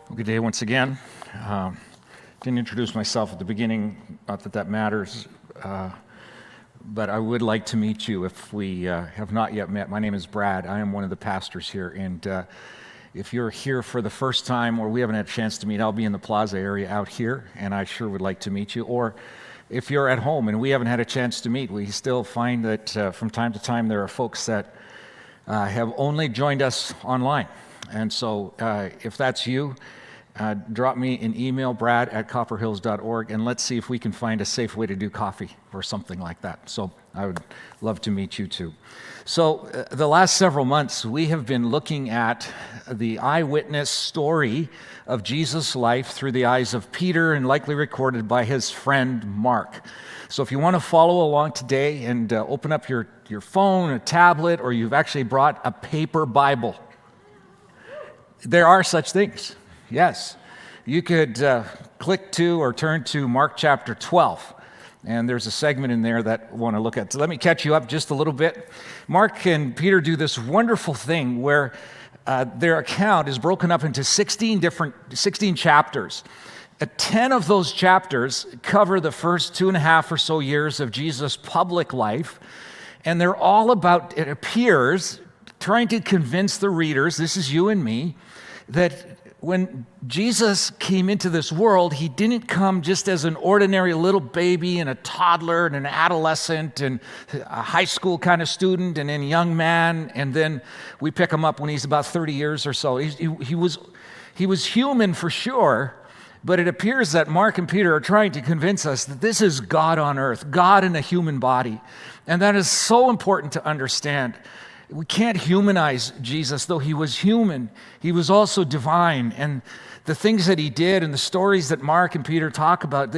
Well, good day once again. Didn't introduce myself at the beginning, not that that matters, but I would like to meet you if we have not yet met. My name is Brad. I am one of the pastors here, and if you're here for the first time or we haven't had a chance to meet, I'll be in the plaza area out here, and I sure would like to meet you. Or if you're at home and we haven't had a chance to meet, we still find that from time to time there are folks that have only joined us online. And so if that's you, drop me an email, brad@copperhills.org, and let's see if we can find a safe way to do coffee or something like that. So I would love to meet you too. So the last several months, we have been looking at the eyewitness story of Jesus' life through the eyes of Peter and likely recorded by his friend Mark. So if you want to follow along today and open up your phone, a tablet, or you've actually brought a paper Bible, there are such things. Yes, you could click to or turn to Mark chapter 12, and there's a segment in there that I want to look at. So let me catch you up just a little bit. Mark and Peter do this wonderful thing where their account is broken up into 16 chapters. 10 of those chapters cover the first 2.5 or so years of Jesus' public life, and they're all about, it appears, trying to convince the readers, this is you and me, that when Jesus came into this world, he didn't come just as an ordinary little baby and a toddler and an adolescent and a high school kind of student and then a young man, and then we pick him up when he's about 30 years or so. He was human for sure, but it appears that Mark and Peter are trying to convince us that this is God on earth, God in a human body, and that is so important to understand. We can't humanize Jesus, though he was human. He was also divine. And the things that he did and the stories that Mark and Peter talk about,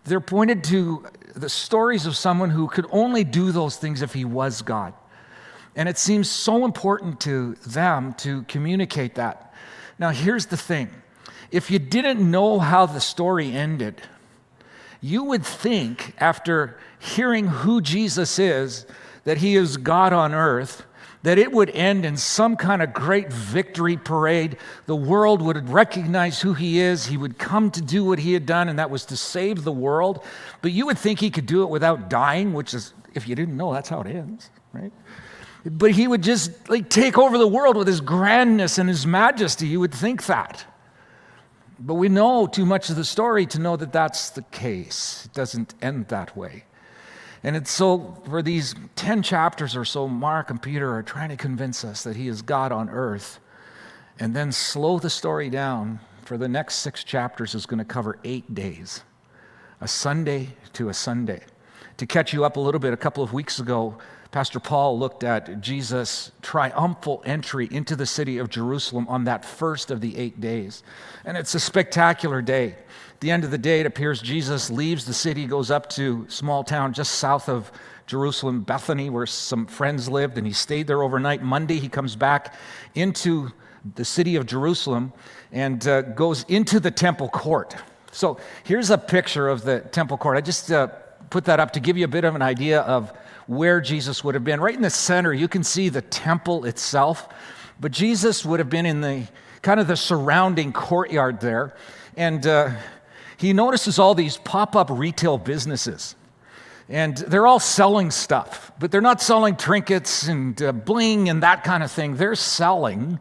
they're pointed to the stories of someone who could only do those things if he was God. And it seems so important to them to communicate that. Now, here's the thing. If you didn't know how the story ended, you would think, after hearing who Jesus is, that he is God on earth, that it would end in some kind of great victory parade. The world would recognize who he is. He would come to do what he had done, and that was to save the world. But you would think he could do it without dying, which is, if you didn't know, that's how it ends, right? But he would just take over the world with his grandness and his majesty. You would think that. But we know too much of the story to know that that's the case. It doesn't end that way. And it's so, for these 10 chapters or so, Mark and Peter are trying to convince us that he is God on earth, and then slow the story down. For the next 6 chapters is going to cover 8 days, a Sunday to a Sunday. To catch you up a little bit, a couple of weeks ago, Pastor Paul looked at Jesus' triumphal entry into the city of Jerusalem on that first of the 8 days. And it's a spectacular day. At the end of the day, it appears Jesus leaves the city, goes up to a small town just south of Jerusalem, Bethany, where some friends lived, and he stayed there overnight. Monday, he comes back into the city of Jerusalem and goes into the temple court. So here's a picture of the temple court. I just put that up to give you a bit of an idea of where Jesus would have been. Right in the center, you can see the temple itself, but Jesus would have been in the kind of the surrounding courtyard there, and he notices all these pop-up retail businesses, and they're all selling stuff, but they're not selling trinkets and bling and that kind of thing. They're selling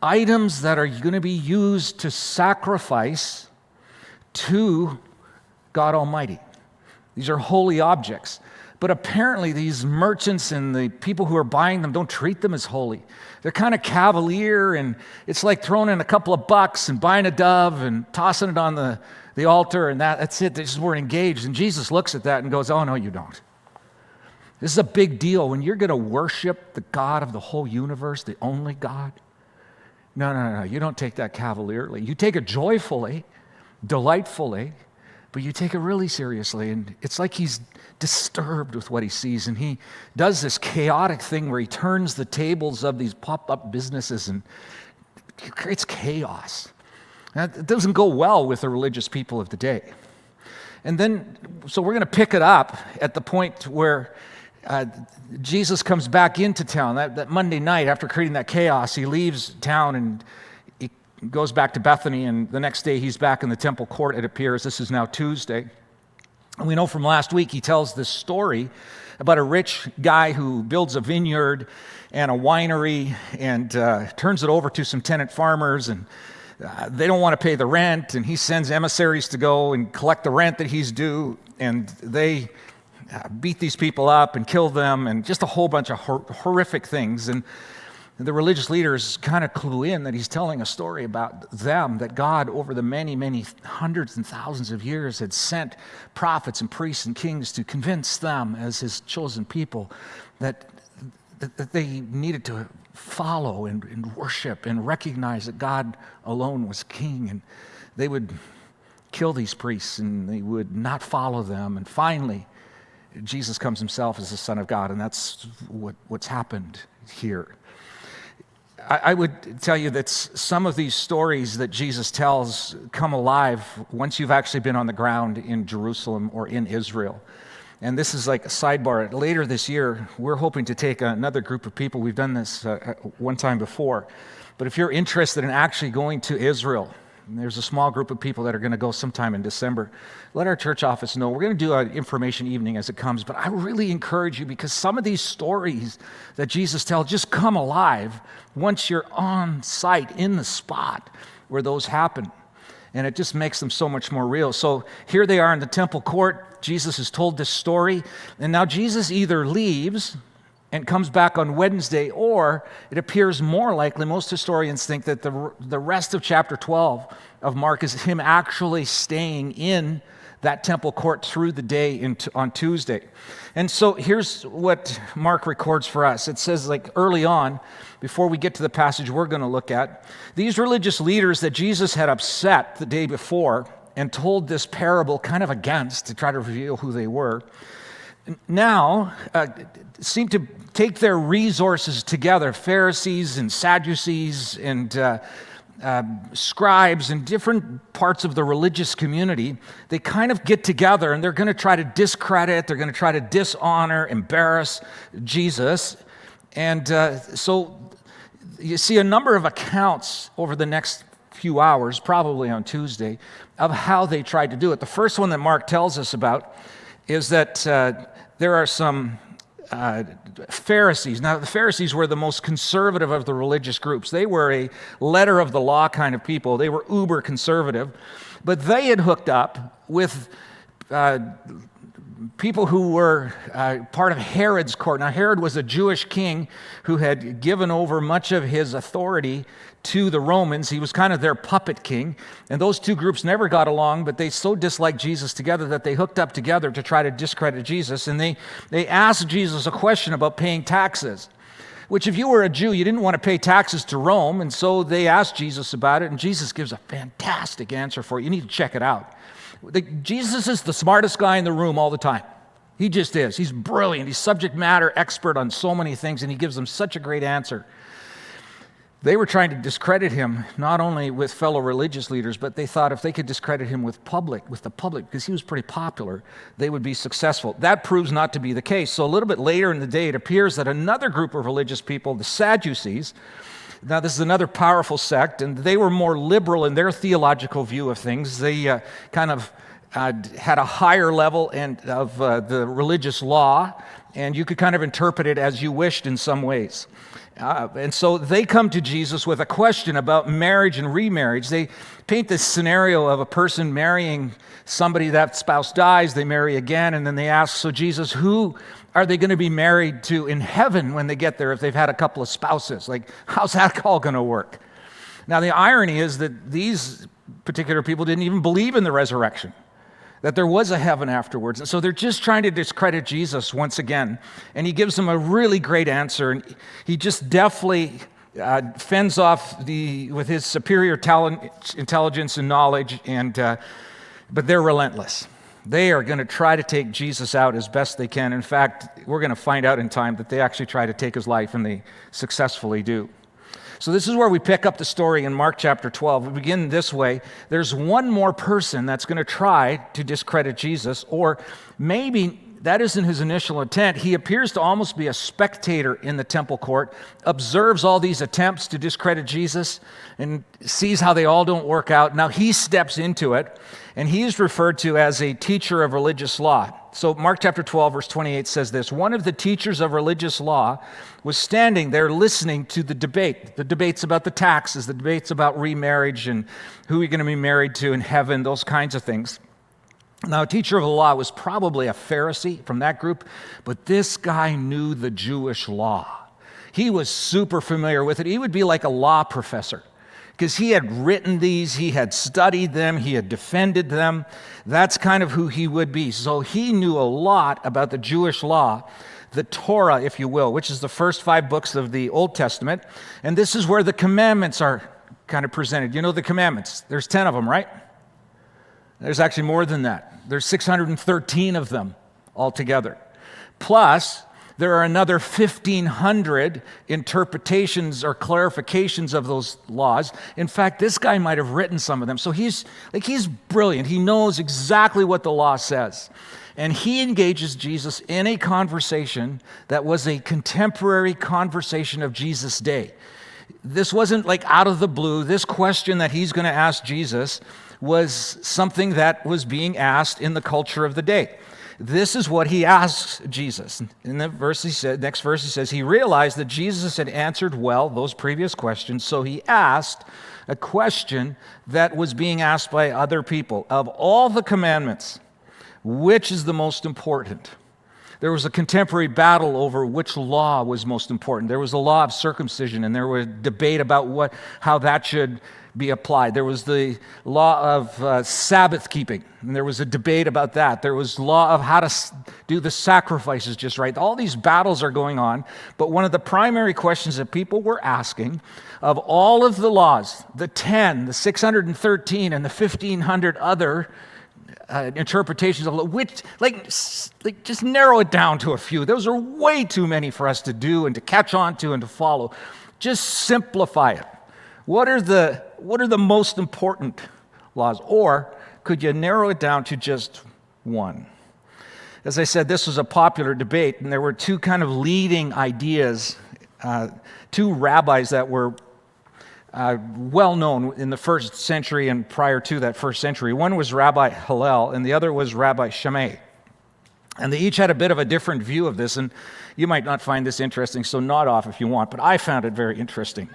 items that are going to be used to sacrifice to God Almighty. These are holy objects. But apparently these merchants and the people who are buying them don't treat them as holy. They're kind of cavalier, and it's like throwing in a couple of bucks and buying a dove and tossing it on the altar, and that's it. They just weren't engaged. And Jesus looks at that and goes, oh, no, you don't. This is a big deal. When you're going to worship the God of the whole universe, the only God, no. You don't take that cavalierly. You take it joyfully, delightfully, but you take it really seriously. And it's like he's disturbed with what he sees, and he does this chaotic thing where he turns the tables of these pop-up businesses and creates chaos. That doesn't go well with the religious people of the day. And then, so we're going to pick it up at the point where Jesus comes back into town. That Monday night, after creating that chaos, he leaves town and he goes back to Bethany, and the next day he's back in the temple court, it appears. This is now Tuesday. And we know from last week he tells this story about a rich guy who builds a vineyard and a winery and turns it over to some tenant farmers, and they don't want to pay the rent, and he sends emissaries to go and collect the rent that he's due, and they beat these people up and kill them, and just a whole bunch of horrific things. And the religious leaders kind of clue in that he's telling a story about them, that God, over the many, many hundreds and thousands of years, had sent prophets and priests and kings to convince them as his chosen people that they needed to follow and worship and recognize that God alone was king, and they would kill these priests and they would not follow them. And finally, Jesus comes himself as the Son of God, and that's what's happened here. I would tell you that some of these stories that Jesus tells come alive once you've actually been on the ground in Jerusalem or in Israel. And this is like a sidebar. Later this year, we're hoping to take another group of people. We've done this one time before. But if you're interested in actually going to Israel, there's a small group of people that are going to go sometime in December. Let our church office know. We're going to do an information evening as it comes, but I really encourage you, because some of these stories that Jesus tells just come alive once you're on site in the spot where those happen, and it just makes them so much more real. So here they are in the temple court. Jesus has told this story, and now Jesus either leaves and comes back on Wednesday, or it appears more likely, most historians think, that the rest of chapter 12 of Mark is him actually staying in that temple court through the day on Tuesday. And so here's what Mark records for us. It says, like, early on, before we get to the passage we're going to look at, these religious leaders that Jesus had upset the day before and told this parable kind of against to try to reveal who they were, now seem to take their resources together. Pharisees and Sadducees and scribes and different parts of the religious community, they kind of get together and they're going to try to discredit, they're going to try to dishonor, embarrass Jesus. And so you see a number of accounts over the next few hours, probably on Tuesday, of how they tried to do it. The first one that Mark tells us about is that there are some Pharisees. Now, the Pharisees were the most conservative of the religious groups. They were a letter of the law kind of people. They were uber conservative. But they had hooked up with people who were part of Herod's court. Now, Herod was a Jewish king who had given over much of his authority to the Romans. He was kind of their puppet king. And those two groups never got along, but they so disliked Jesus together that they hooked up together to try to discredit Jesus. And they asked Jesus a question about paying taxes, which if you were a Jew, you didn't want to pay taxes to Rome. And so they asked Jesus about it, and Jesus gives a fantastic answer for it. You need to check it out. Jesus is the smartest guy in the room all the time. He just is. He's brilliant. He's subject matter expert on so many things, and he gives them such a great answer. They were trying to discredit him, not only with fellow religious leaders, but they thought if they could discredit him with the public, because he was pretty popular, they would be successful. That proves not to be the case. So a little bit later in the day, it appears that another group of religious people, the Sadducees, now this is another powerful sect, and they were more liberal in their theological view of things. They kind of had a higher level of the religious law, and you could kind of interpret it as you wished in some ways. And so they come to Jesus with a question about marriage and remarriage. They paint this scenario of a person marrying somebody, that spouse dies, they marry again, and then they ask, so Jesus, who are they going to be married to in heaven when they get there if they've had a couple of spouses? Like, how's that all going to work? Now, the irony is that these particular people didn't even believe in the resurrection, that there was a heaven afterwards. And so they're just trying to discredit Jesus once again. And he gives them a really great answer. And he just deftly fends off with his superior talent, intelligence, and knowledge. But they're relentless. They are going to try to take Jesus out as best they can. In fact, we're going to find out in time that they actually try to take his life, and they successfully do. So this is where we pick up the story in Mark chapter 12. We begin this way. There's one more person that's going to try to discredit Jesus, or maybe that isn't his initial intent. He appears to almost be a spectator in the temple court, observes all these attempts to discredit Jesus, and sees how they all don't work out. Now he steps into it, and he is referred to as a teacher of religious law. So Mark chapter 12, verse 28 says this: one of the teachers of religious law was standing there listening to the debates about the taxes, the debates about remarriage and who you're going to be married to in heaven, those kinds of things. Now, a teacher of the law was probably a Pharisee from that group, but this guy knew the Jewish law. He was super familiar with it. He would be like a law professor because he had written these, he had studied them, he had defended them. That's kind of who he would be. So he knew a lot about the Jewish law, the Torah, if you will, which is the first 5 books of the Old Testament. And this is where the commandments are kind of presented. You know the commandments. There's 10 of them, right? There's actually more than that. There's 613 of them altogether. Plus, there are another 1,500 interpretations or clarifications of those laws. In fact, this guy might have written some of them. So he's brilliant. He knows exactly what the law says. And he engages Jesus in a conversation that was a contemporary conversation of Jesus' day. This wasn't like out of the blue. This question that he's going to ask Jesus was something that was being asked in the culture of the day. This is what he asks Jesus. In the next verse he says, he realized that Jesus had answered well those previous questions, so he asked a question that was being asked by other people. Of all the commandments, which is the most important? There was a contemporary battle over which law was most important. There was the law of circumcision, and there was debate about how that should be applied. There was the law of Sabbath keeping, and there was a debate about that. There was law of how to do the sacrifices just right. All these battles are going on, but one of the primary questions that people were asking, of all of the laws, the 10, the 613, and the 1,500 other interpretations of law, which, just narrow it down to a few. Those are way too many for us to do and to catch on to and to follow. Just simplify it. What are the most important laws? Or could you narrow it down to just one? As I said, this was a popular debate, and there were 2 kind of leading ideas, 2 rabbis that were well known in the first century and prior to that first century. One was Rabbi Hillel, and the other was Rabbi Shammai. And they each had a bit of a different view of this, and you might not find this interesting, so nod off if you want, but I found it very interesting.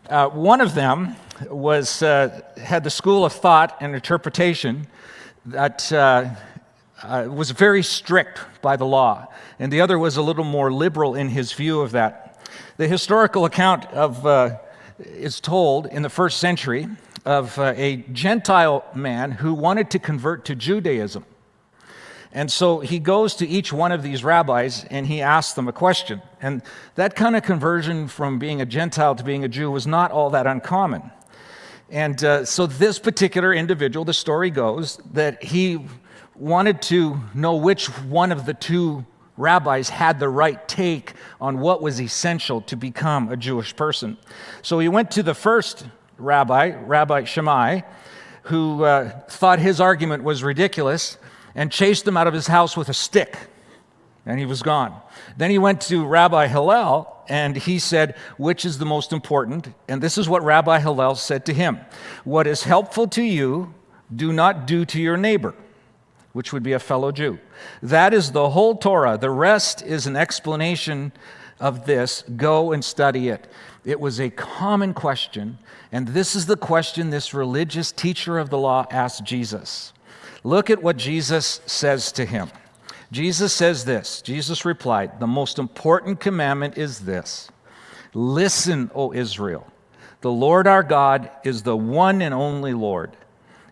One of them had the school of thought and interpretation that was very strict by the law, and the other was a little more liberal in his view of that. The historical account is told in the first century of a Gentile man who wanted to convert to Judaism. And so he goes to each one of these rabbis and he asks them a question. And that kind of conversion from being a Gentile to being a Jew was not all that uncommon. And so this particular individual, the story goes, that he wanted to know which one of the 2 rabbis had the right take on what was essential to become a Jewish person. So he went to the first rabbi, Rabbi Shammai, who thought his argument was ridiculous, and chased him out of his house with a stick, and he was gone. Then he went to Rabbi Hillel, and he said, which is the most important? And this is what Rabbi Hillel said to him: what is helpful to you, do not do to your neighbor, which would be a fellow Jew. That is the whole Torah. The rest is an explanation of this. Go and study it. It was a common question, and this is the question this religious teacher of the law asked Jesus. Look at what Jesus says to him. Jesus says this. Jesus replied, the most important commandment is this: listen, O Israel, the Lord our God is the one and only Lord,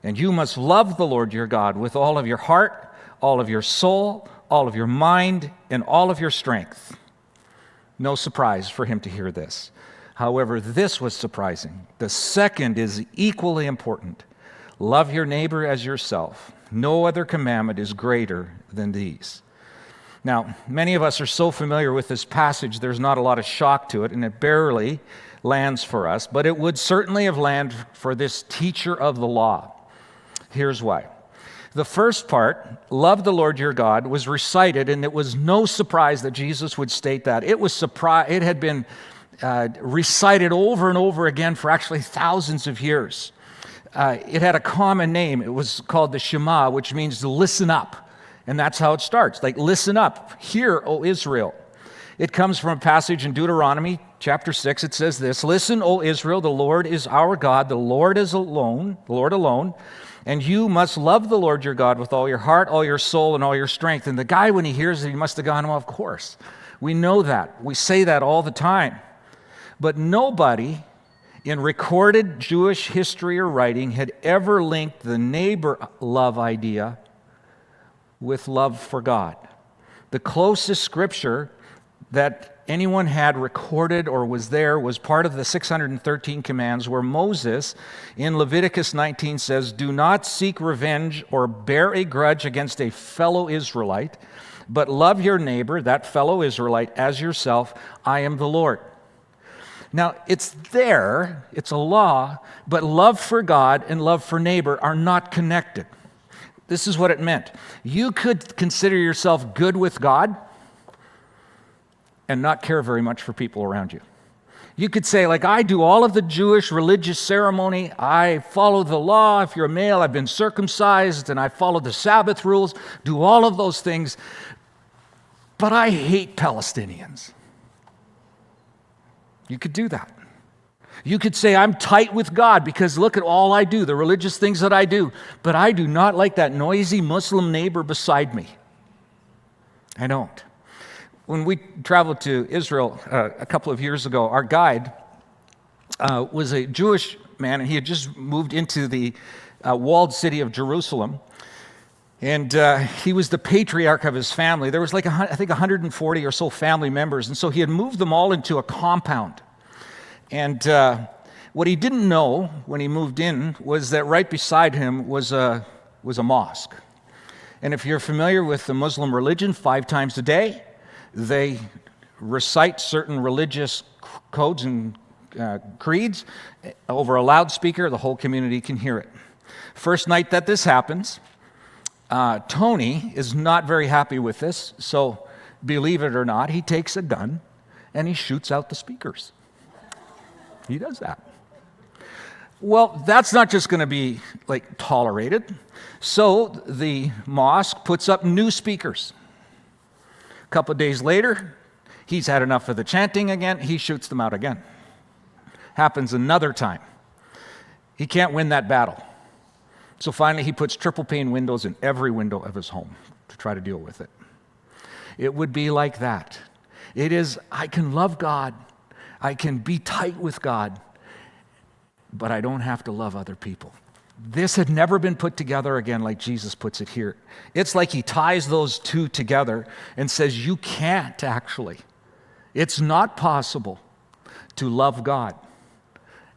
and you must love the Lord your God with all of your heart, all of your soul, all of your mind, and all of your strength. No surprise for him to hear this. However, this was surprising. The second is equally important. Love your neighbor as yourself. No other commandment is greater than these. Now, many of us are so familiar with this passage, there's not a lot of shock to it, and it barely lands for us, but it would certainly have landed for this teacher of the law. Here's why. The first part, love the Lord your God, was recited, and it was no surprise that Jesus would state that. It had been recited over and over again for actually thousands of years. It had a common name. It was called the Shema, which means to listen up. And that's how it starts. Like, listen up. Hear, O Israel. It comes from a passage in Deuteronomy chapter 6. It says this, listen, O Israel, the Lord is our God. The Lord alone. And you must love the Lord your God with all your heart, all your soul, and all your strength. And the guy, when he hears it, he must have gone, well, of course. We know that. We say that all the time. But nobody in recorded Jewish history or writing had ever linked the neighbor love idea with love for God. The closest scripture that anyone had recorded or was there was part of the 613 commands, where Moses in Leviticus 19 says, do not seek revenge or bear a grudge against a fellow Israelite, but love your neighbor, that fellow Israelite, as yourself. I am the Lord. Now, it's there, it's a law, but love for God and love for neighbor are not connected. This is what it meant. You could consider yourself good with God and not care very much for people around you. You could say, like, I do all of the Jewish religious ceremony, I follow the law, if you're a male, I've been circumcised, and I follow the Sabbath rules, do all of those things, but I hate Palestinians. You could do that. You could say, I'm tight with God because look at all I do, the religious things that I do, but I do not like that noisy Muslim neighbor beside me. I don't. When we traveled to Israel a couple of years ago, our guide was a Jewish man, and he had just moved into the walled city of Jerusalem. And he was the patriarch of his family. There was like, I think, 140 or so family members. And so he had moved them all into a compound. And what he didn't know when he moved in was that right beside him was a mosque. And if you're familiar with the Muslim religion, 5 times a day, they recite certain religious codes and creeds over a loudspeaker. The whole community can hear it. First night that this happens, Tony is not very happy with this, so believe it or not, he takes a gun and he shoots out the speakers. He does that. Well, that's not just going to be like tolerated. So the mosque puts up new speakers. A couple of days later, he's had enough of the chanting again. He shoots them out again. Happens another time. He can't win that battle. So finally, he puts triple pane windows in every window of his home to try to deal with it. It would be like that. It is, I can love God, I can be tight with God, but I don't have to love other people. This had never been put together again like Jesus puts it here. It's like he ties those two together and says, you can't actually. It's not possible to love God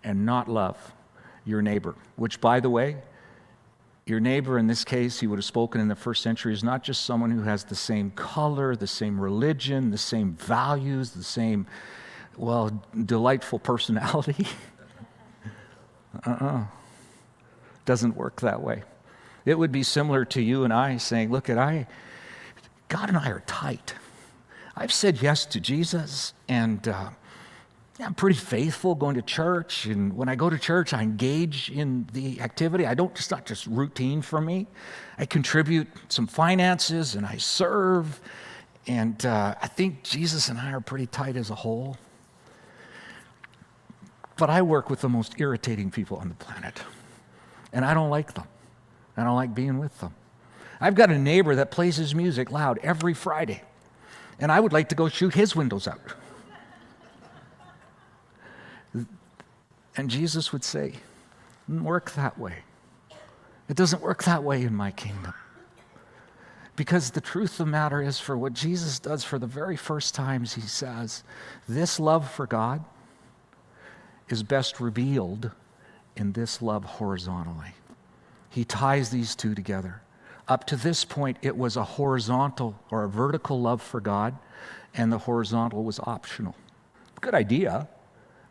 and not love your neighbor, which, by the way, your neighbor in this case, he would have spoken in the first century, is not just someone who has the same color, the same religion, the same values, the same, delightful personality. Doesn't work that way. It would be similar to you and I saying, look, God and I are tight. I've said yes to Jesus, and I'm pretty faithful going to church, and when I go to church, I engage in the activity. It's not just routine for me. I contribute some finances, and I serve, and I think Jesus and I are pretty tight as a whole. But I work with the most irritating people on the planet, and I don't like them. I don't like being with them. I've got a neighbor that plays his music loud every Friday, and I would like to go shoot his windows out. And Jesus would say, it doesn't work that way. It doesn't work that way in my kingdom. Because the truth of the matter is, for what Jesus does for the very first times, he says, this love for God is best revealed in this love horizontally. He ties these two together. Up to this point, it was a horizontal or a vertical love for God, and the horizontal was optional. Good idea,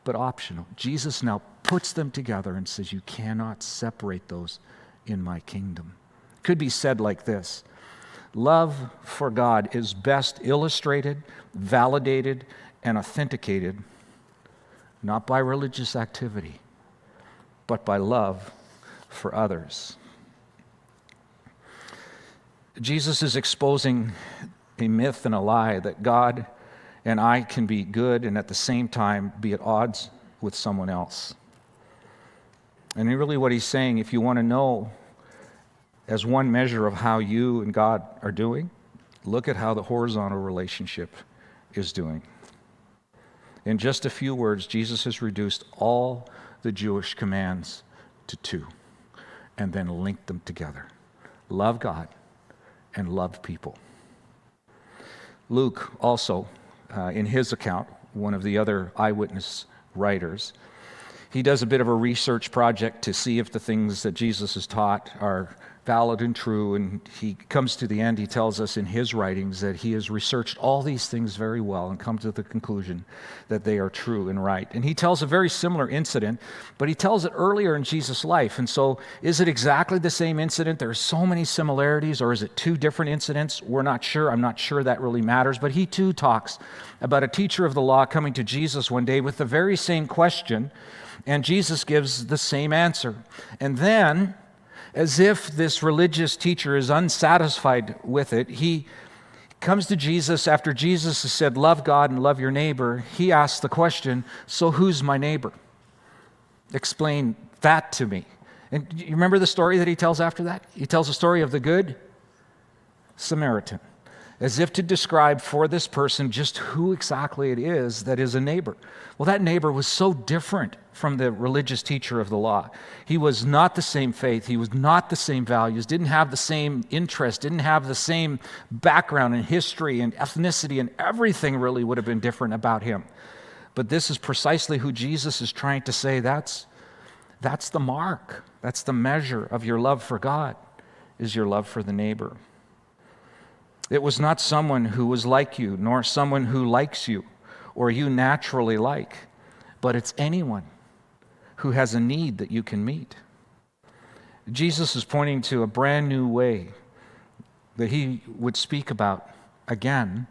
but optional. Jesus now puts them together and says, you cannot separate those in my kingdom. could be said like this: love for God is best illustrated, validated, and authenticated not by religious activity, but by love for others. Jesus is exposing a myth and a lie that God and I can be good and at the same time be at odds with someone else. And really what he's saying, if you want to know as one measure of how you and God are doing, look at how the horizontal relationship is doing. In just a few words, Jesus has reduced all the Jewish commands to two and then linked them together. Love God and love people. Luke also, in his account, one of the other eyewitness writers, he does a bit of a research project to see if the things that Jesus has taught are valid and true, and he comes to the end. He tells us in his writings that he has researched all these things very well and come to the conclusion that they are true and right. And he tells a very similar incident, but he tells it earlier in Jesus' life. And so is it exactly the same incident? There are so many similarities, or is it two different incidents? We're not sure. I'm not sure that really matters. But he too talks about a teacher of the law coming to Jesus one day with the very same question, and Jesus gives the same answer. And then, as if this religious teacher is unsatisfied with it, he comes to Jesus after Jesus has said, love God and love your neighbor. He asks the question, so who's my neighbor? Explain that to me. And you remember the story that he tells after that? He tells the story of the good Samaritan, as if to describe for this person just who exactly it is that is a neighbor. Well, that neighbor was so different from the religious teacher of the law. He was not the same faith. He was not the same values, didn't have the same interest, didn't have the same background and history and ethnicity, and everything really would have been different about him. But this is precisely who Jesus is trying to say, that's the mark. That's the measure of your love for God, is your love for the neighbor. It was not someone who was like you, nor someone who likes you, or you naturally like, but it's anyone who has a need that you can meet. Jesus is pointing to a brand new way that he would speak about again.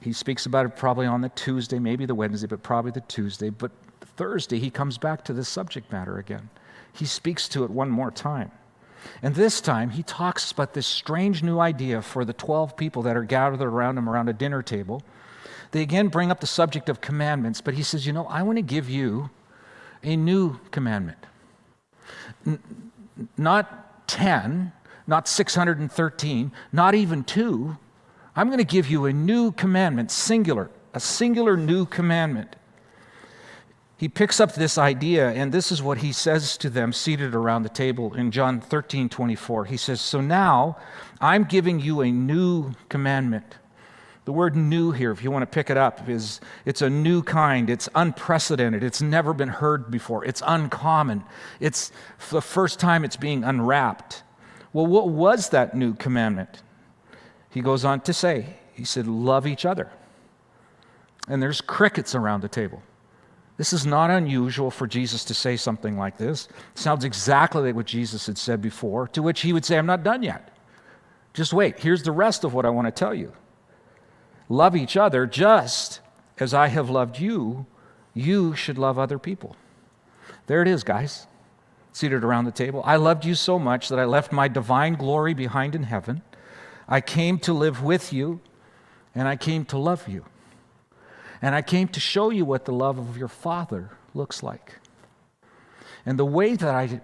He speaks about it probably on the Tuesday, maybe the Wednesday, but probably the Tuesday. But Thursday, he comes back to this subject matter again. He speaks to it one more time. And this time, he talks about this strange new idea for the 12 people that are gathered around him around a dinner table. They again bring up the subject of commandments, but he says, I want to give you a new commandment. Not 10, not 613, not even 2. I'm going to give you a new commandment, singular, a singular new commandment. He picks up this idea, and this is what he says to them seated around the table in John 13:24. He says, so now I'm giving you a new commandment. The word new here, if you want to pick it up, it's a new kind. It's unprecedented. It's never been heard before. It's uncommon. It's the first time it's being unwrapped. Well, what was that new commandment? He goes on to say, he said, love each other. And there's crickets around the table. This is not unusual for Jesus to say something like this. It sounds exactly like what Jesus had said before, to which he would say, I'm not done yet. Just wait. Here's the rest of what I want to tell you. Love each other just as I have loved you. You should love other people. There it is, guys, seated around the table. I loved you so much that I left my divine glory behind in heaven. I came to live with you, and I came to love you. And I came to show you what the love of your Father looks like. And the way that I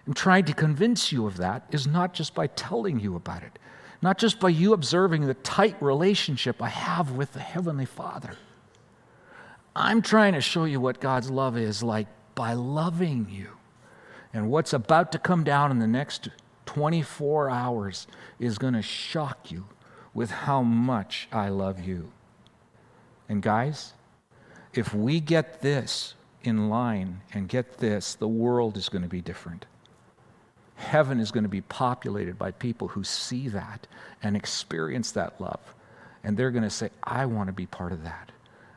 am trying to convince you of that is not just by telling you about it, not just by you observing the tight relationship I have with the Heavenly Father. I'm trying to show you what God's love is like by loving you. And what's about to come down in the next 24 hours is going to shock you with how much I love you. And guys, if we get this in line and get this, the world is going to be different. Heaven is going to be populated by people who see that and experience that love. And they're going to say, I want to be part of that.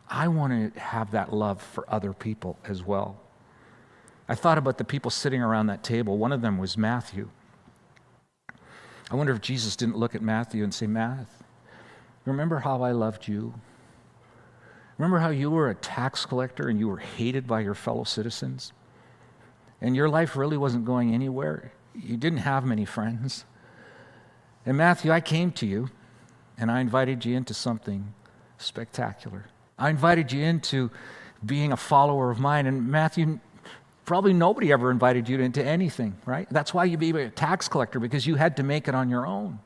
I want to have that love for other people as well. I thought about the people sitting around that table. One of them was Matthew. I wonder if Jesus didn't look at Matthew and say, Matthew, remember how I loved you? Remember how you were a tax collector and you were hated by your fellow citizens? And your life really wasn't going anywhere. You didn't have many friends. And Matthew, I came to you and I invited you into something spectacular. I invited you into being a follower of mine. And Matthew, probably nobody ever invited you into anything, right? That's why you became a tax collector, because you had to make it on your own.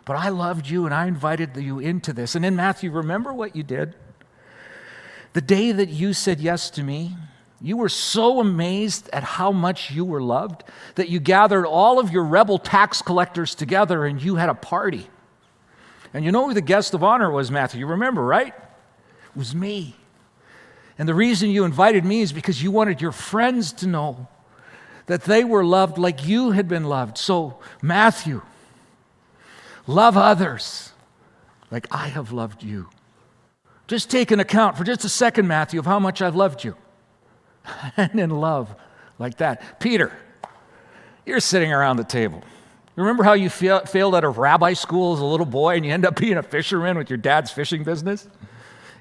But I loved you and I invited you into this. And then Matthew, remember what you did? The day that you said yes to me, you were so amazed at how much you were loved that you gathered all of your rebel tax collectors together and you had a party. And you know who the guest of honor was, Matthew? You remember, right? It was me. And the reason you invited me is because you wanted your friends to know that they were loved like you had been loved. So, Matthew, love others like I have loved you. Just take an account for just a second, Matthew, of how much I've loved you. And in love like that. Peter, you're sitting around the table. Remember how you failed out of rabbi school as a little boy and you end up being a fisherman with your dad's fishing business?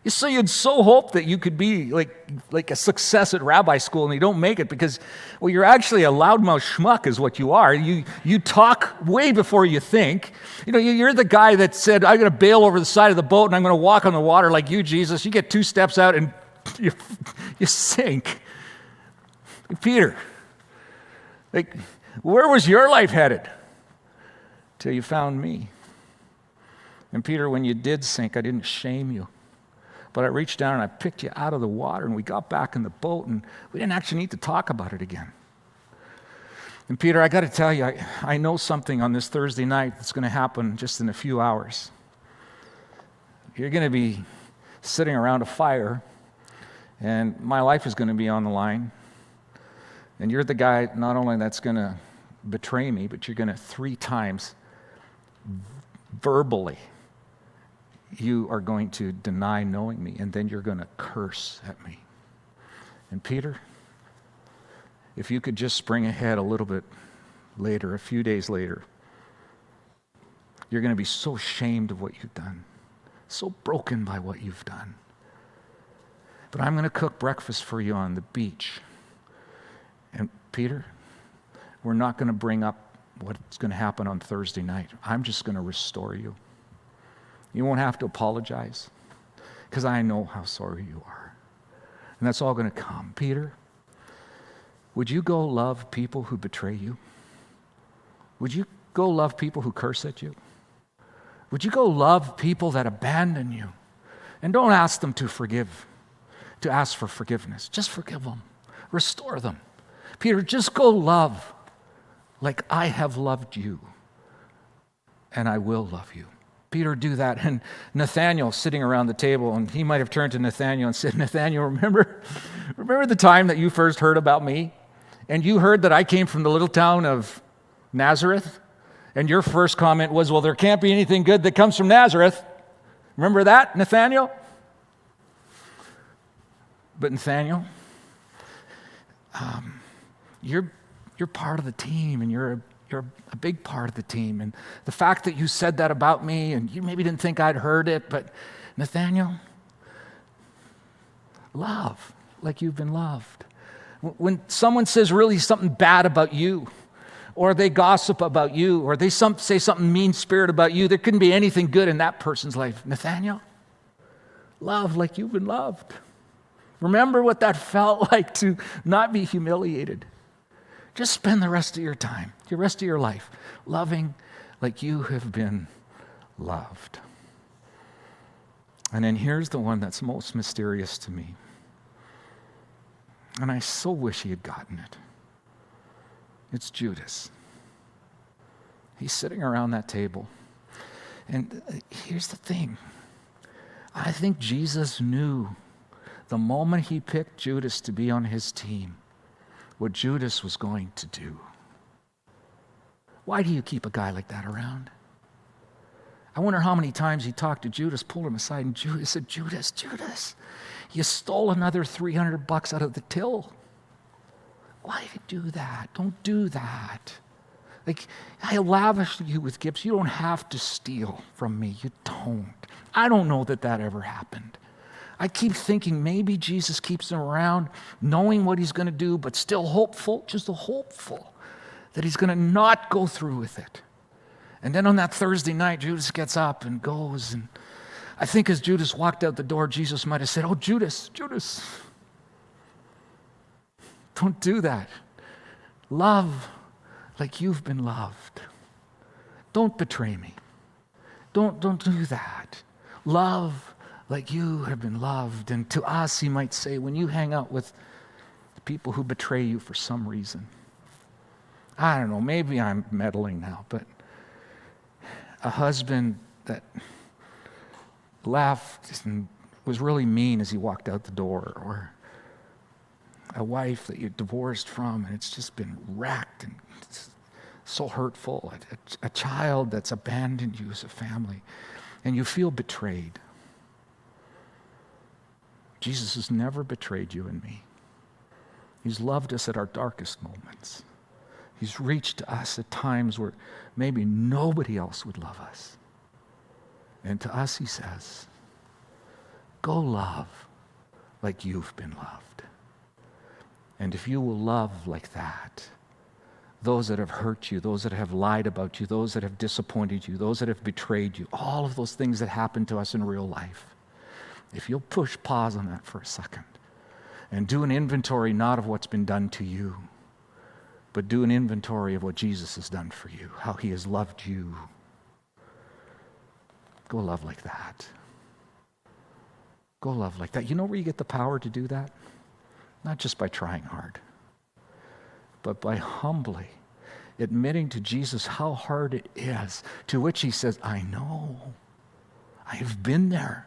So you'd so hope that you could be like a success at rabbi school, and you don't make it because, well, you're actually a loudmouth schmuck is what you are. You talk way before you think. You know, you're the guy that said, I'm going to bail over the side of the boat and I'm going to walk on the water like you, Jesus. You get 2 steps out and you sink. Peter, where was your life headed? Till you found me. And Peter, when you did sink, I didn't shame you. But I reached down and I picked you out of the water and we got back in the boat and we didn't actually need to talk about it again. And Peter, I got to tell you, I know something on this Thursday night that's going to happen just in a few hours. You're going to be sitting around a fire and my life is going to be on the line. And you're the guy not only that's going to betray me, but you're going to 3 times verbally, you are going to deny knowing me, and then you're going to curse at me. And Peter, if you could just spring ahead a little bit later, a few days later, you're going to be so ashamed of what you've done, so broken by what you've done. But I'm going to cook breakfast for you on the beach. And Peter, we're not going to bring up what's going to happen on Thursday night. I'm just going to restore you. You won't have to apologize because I know how sorry you are. And that's all going to come. Peter, would you go love people who betray you? Would you go love people who curse at you? Would you go love people that abandon you? And don't ask them to ask for forgiveness. Just forgive them. Restore them. Peter, just go love like I have loved you, and I will love you. Peter, do that. And Nathanael sitting around the table, and he might have turned to Nathanael and said, Nathanael, remember the time that you first heard about me? And you heard that I came from the little town of Nazareth? And your first comment was, well, there can't be anything good that comes from Nazareth. Remember that, Nathanael? But Nathanael, you're part of the team, and you're a big part of the team. And the fact that you said that about me, and you maybe didn't think I'd heard it, but Nathanael, love like you've been loved. When someone says really something bad about you, or they gossip about you, or they say something mean-spirited about you, there couldn't be anything good in that person's life. Nathanael, love like you've been loved. Remember what that felt like to not be humiliated. Just spend the rest of your time, the rest of your life, loving like you have been loved. And then here's the one that's most mysterious to me. And I so wish he had gotten it. It's Judas. He's sitting around that table. And here's the thing. I think Jesus knew the moment he picked Judas to be on his team, what Judas was going to do. Why do you keep a guy like that around? I wonder how many times he talked to Judas, pulled him aside, and Judas said, Judas, you stole another $300 out of the till. Why did you do that? Don't do that. Like, I lavish you with gifts. You don't have to steal from me. You don't. I don't know that ever happened. I keep thinking maybe Jesus keeps him around, knowing what he's going to do, but still hopeful, just hopeful that he's going to not go through with it. And then on that Thursday night, Judas gets up and goes. And I think as Judas walked out the door, Jesus might have said, "Oh, Judas, don't do that. Love like you've been loved. Don't betray me. Don't do that. Love like you have been loved." And to us, he might say, when you hang out with the people who betray you for some reason, I don't know, maybe I'm meddling now, but a husband that left and was really mean as he walked out the door, or a wife that you're divorced from and it's just been wrecked and it's so hurtful, a child that's abandoned you as a family, and you feel betrayed. Jesus has never betrayed you and me. He's loved us at our darkest moments. He's reached us at times where maybe nobody else would love us. And to us, he says, go love like you've been loved. And if you will love like that, those that have hurt you, those that have lied about you, those that have disappointed you, those that have betrayed you, all of those things that happen to us in real life, if you'll push pause on that for a second and do an inventory not of what's been done to you, but do an inventory of what Jesus has done for you, how he has loved you. Go love like that. Go love like that. You know where you get the power to do that? Not just by trying hard, but by humbly admitting to Jesus how hard it is, to which he says, I know. I have been there.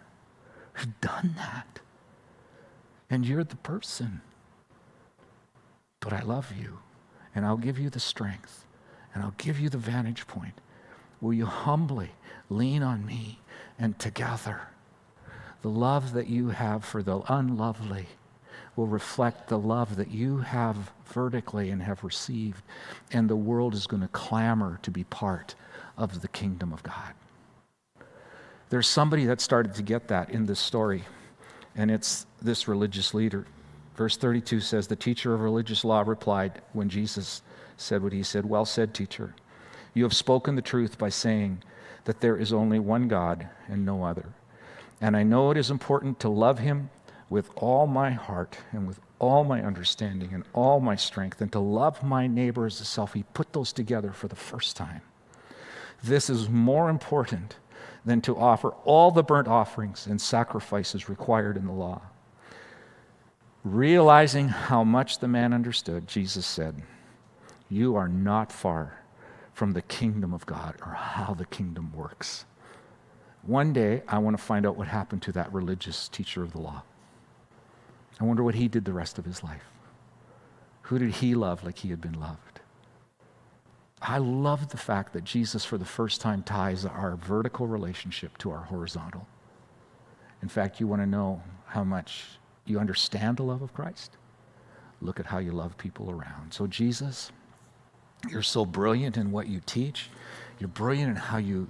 I've done that. And you're the person. But I love you. And I'll give you the strength, and I'll give you the vantage point. Will you humbly lean on me, and together, the love that you have for the unlovely will reflect the love that you have vertically and have received, and the world is going to clamor to be part of the kingdom of God. There's somebody that started to get that in this story, and it's this religious leader. Verse 32 says, the teacher of religious law replied when Jesus said what he said, "Well said, teacher. You have spoken the truth by saying that there is only one God and no other. And I know it is important to love him with all my heart and with all my understanding and all my strength, and to love my neighbor as self." He put those together for the first time. This is more important than to offer all the burnt offerings and sacrifices required in the law. Realizing how much the man understood, Jesus said, "You are not far from the kingdom of God," or how the kingdom works. One day, I want to find out what happened to that religious teacher of the law. I wonder what he did the rest of his life. Who did he love like he had been loved? I love the fact that Jesus, for the first time, ties our vertical relationship to our horizontal. In fact, you want to know how much you understand the love of Christ? Look at how you love people around. So Jesus, you're so brilliant in what you teach. You're brilliant in how you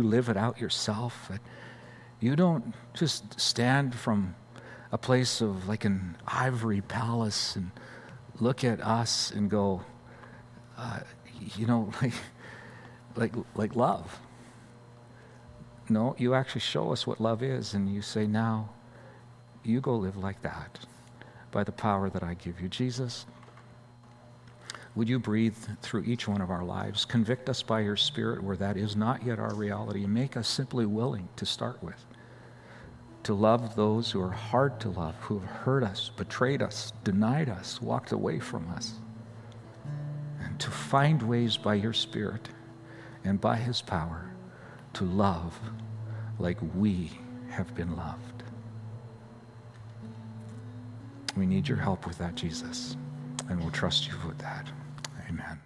live it out yourself. You don't just stand from a place of like an ivory palace and look at us and go, like love. No, you actually show us what love is, and you say, now, you go live like that by the power that I give you. Jesus, would you breathe through each one of our lives, convict us by your Spirit where that is not yet our reality, and make us simply willing to start with, to love those who are hard to love, who have hurt us, betrayed us, denied us, walked away from us, and to find ways by your Spirit and by his power to love like we have been loved. We need your help with that, Jesus, and we'll trust you with that. Amen.